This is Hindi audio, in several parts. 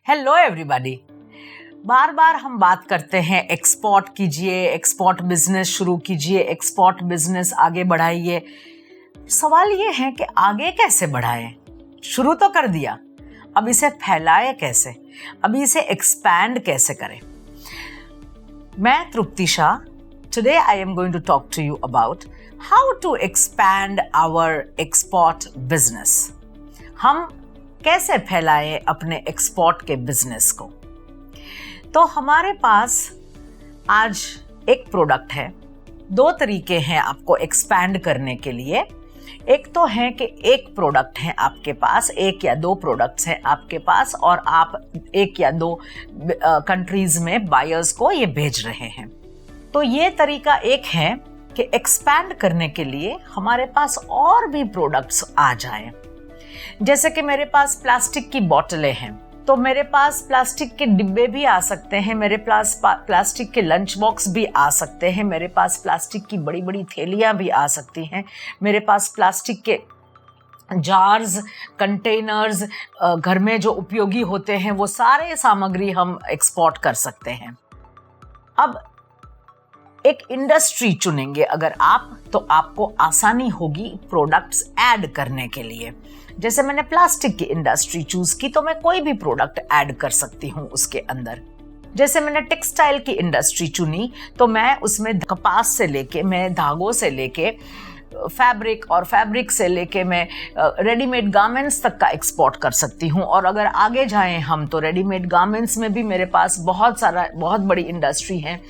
Hello everybody. बार बार हम बात करते हैं एक्सपोर्ट कीजिए, एक्सपोर्ट बिजनेस शुरू कीजिए, एक्सपोर्ट बिजनेस आगे बढ़ाइए। सवाल ये है कि आगे कैसे बढ़ाएं? शुरू तो कर दिया, अब इसे फैलाए कैसे, अभी इसे एक्सपैंड कैसे करें? मैं Tripti Shah. Today I am going to talk to you about how to expand our export business. हम कैसे फैलाएं अपने एक्सपोर्ट के बिजनेस को? तो हमारे पास आज एक प्रोडक्ट है। दो तरीके हैं आपको एक्सपैंड करने के लिए। एक तो है कि एक प्रोडक्ट है आपके पास, एक या दो प्रोडक्ट्स हैं आपके पास और आप एक या दो कंट्रीज में बायर्स को ये भेज रहे हैं। तो ये तरीका एक है कि एक्सपैंड करने के लिए हमारे पास और भी प्रोडक्ट्स आ जाएं। जैसे कि मेरे पास प्लास्टिक की बोतलें हैं, तो मेरे पास प्लास्टिक के डिब्बे भी आ सकते हैं, मेरे पास प्लास्टिक के लंच बॉक्स भी आ सकते हैं, मेरे पास प्लास्टिक की बड़ी बड़ी थैलियाँ भी आ सकती हैं, मेरे पास प्लास्टिक के जार्स, कंटेनर्स, घर में जो उपयोगी होते हैं वो सारे सामग्री हम एक्सपोर्ट कर सकते हैं। अब एक इंडस्ट्री चुनेंगे अगर आप, तो आपको आसानी होगी प्रोडक्ट्स ऐड करने के लिए। जैसे मैंने प्लास्टिक की इंडस्ट्री चूज की तो मैं कोई भी प्रोडक्ट ऐड कर सकती हूँ उसके अंदर। जैसे मैंने टेक्सटाइल की इंडस्ट्री चुनी तो मैं उसमें कपास से लेके, मैं धागों से लेके फैब्रिक और फैब्रिक से लेके मैं रेडीमेड गारमेंट्स तक का एक्सपोर्ट कर सकती हूँ। और अगर आगे जाएं हम तो रेडीमेड गारमेंट्स में भी मेरे पास बहुत बड़ी इंडस्ट्री है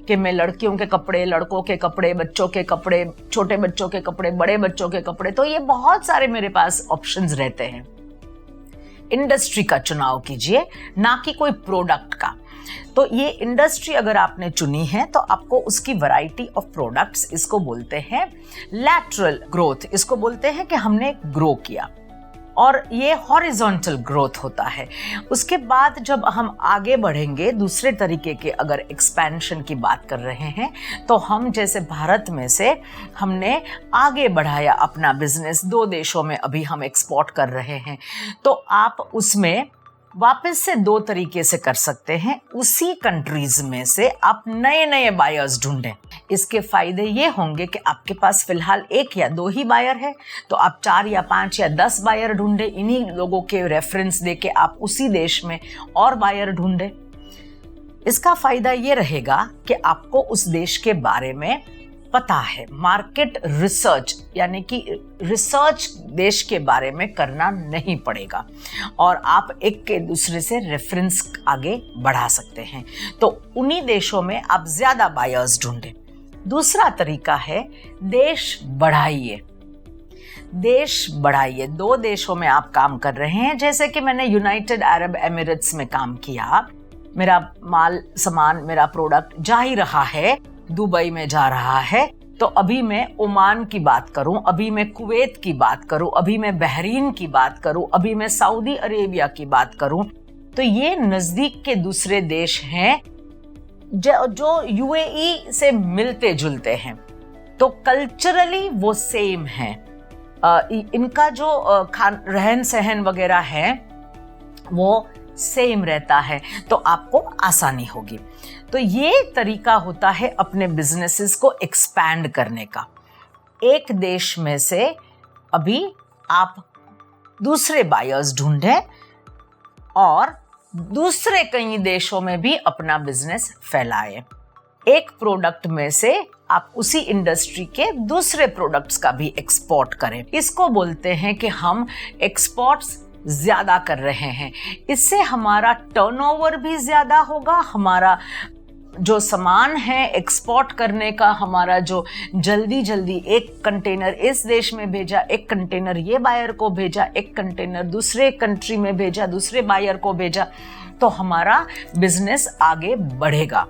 कि मैं लड़कियों के कपड़े, लड़कों के कपड़े, बच्चों के कपड़े, छोटे बच्चों के कपड़े, बड़े बच्चों के कपड़े, तो ये बहुत सारे मेरे पास ऑप्शंस रहते हैं। इंडस्ट्री का चुनाव कीजिए, ना कि कोई प्रोडक्ट का। तो ये इंडस्ट्री अगर आपने चुनी है तो आपको उसकी वैरायटी ऑफ प्रोडक्ट्स, इसको बोलते हैं लैटरल ग्रोथ, इसको बोलते हैं कि हमने ग्रो किया, और ये हॉरिजॉन्टल ग्रोथ होता है। उसके बाद जब हम आगे बढ़ेंगे, दूसरे तरीके के अगर एक्सपेंशन की बात कर रहे हैं तो हम जैसे भारत में से हमने आगे बढ़ाया अपना बिजनेस, 2 देशों में अभी हम एक्सपोर्ट कर रहे हैं, तो आप उसमें वापस से 2 तरीके से कर सकते हैं। उसी कंट्रीज में से आप नए नए बायर्स ढूंढें। इसके फायदे ये होंगे कि आपके पास फिलहाल 1 या 2 ही बायर है, तो आप 4 या 5 या 10 बायर ढूंढें। इन्हीं लोगों के रेफरेंस देके आप उसी देश में और बायर ढूंढें। इसका फायदा ये रहेगा कि आपको उस देश के बारे में पता है। मार्केट रिसर्च, यानी कि रिसर्च देश के बारे में करना नहीं पड़ेगा और आप एक के दूसरे से रेफरेंस आगे बढ़ा सकते हैं। तो उन्हीं देशों में आप ज्यादा बायर्स ढूंढें। दूसरा तरीका है देश बढ़ाइए। देश बढ़ाइए। 2 देशों में आप काम कर रहे हैं, जैसे कि मैंने यूनाइटेड अरब एमिरेट्स में काम किया। मेरा माल सामान, मेरा प्रोडक्ट जा ही रहा है, दुबई में जा रहा है, तो अभी मैं ओमान की बात करूं, अभी मैं कुवैत की बात करूं, अभी मैं बहरीन की बात करूं, अभी मैं सऊदी अरेबिया की बात करूं, तो ये नजदीक के दूसरे देश हैं जो यूएई से मिलते जुलते हैं, तो कल्चरली वो सेम है। इनका जो रहन सहन वगैरह है वो सेम रहता है, तो आपको आसानी होगी। तो ये तरीका होता है अपने बिजनेसेस को एक्सपैंड करने का। एक देश में से अभी आप दूसरे बायर्स ढूंढें और दूसरे कई देशों में भी अपना बिजनेस फैलाएं। एक प्रोडक्ट में से आप उसी इंडस्ट्री के दूसरे प्रोडक्ट्स का भी एक्सपोर्ट करें। इसको बोलते हैं कि हम एक्सपोर्ट्स ज्यादा कर रहे हैं। इससे हमारा टर्नओवर भी ज्यादा होगा, हमारा जो सामान है एक्सपोर्ट करने का, हमारा जो जल्दी एक कंटेनर इस देश में भेजा, एक कंटेनर ये बायर को भेजा, एक कंटेनर दूसरे कंट्री में भेजा, दूसरे बायर को भेजा, तो हमारा बिजनेस आगे बढ़ेगा।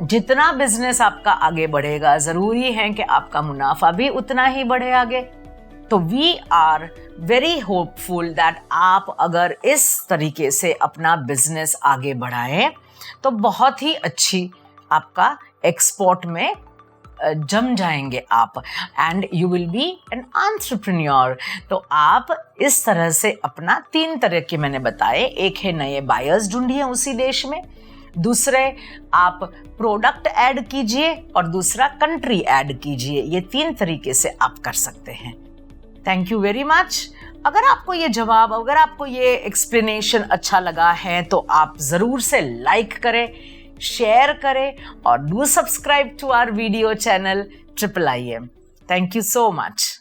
जितना बिजनेस आपका आगे बढ़ेगा, जरूरी है कि आपका मुनाफा भी उतना ही बढ़े आगे। तो we are very hopeful that आप अगर इस तरीके से अपना बिजनेस आगे बढ़ाएं तो बहुत ही अच्छी आपका एक्सपोर्ट में जम जाएंगे आप, and you will be an entrepreneur. तो आप इस तरह से अपना 3 तरह के मैंने बताए, एक है नए बायर्स ढूंढिए उसी देश में, दूसरे आप प्रोडक्ट ऐड कीजिए, और दूसरा कंट्री ऐड कीजिए। ये 3 तरीके से आप कर सकते हैं। Thank you very much. अगर आपको ये जवाब, अगर आपको ये एक्सप्लेनेशन अच्छा लगा है तो आप ज़रूर से लाइक करें, शेयर करें, और do subscribe to our video channel IIIM। Thank you so much.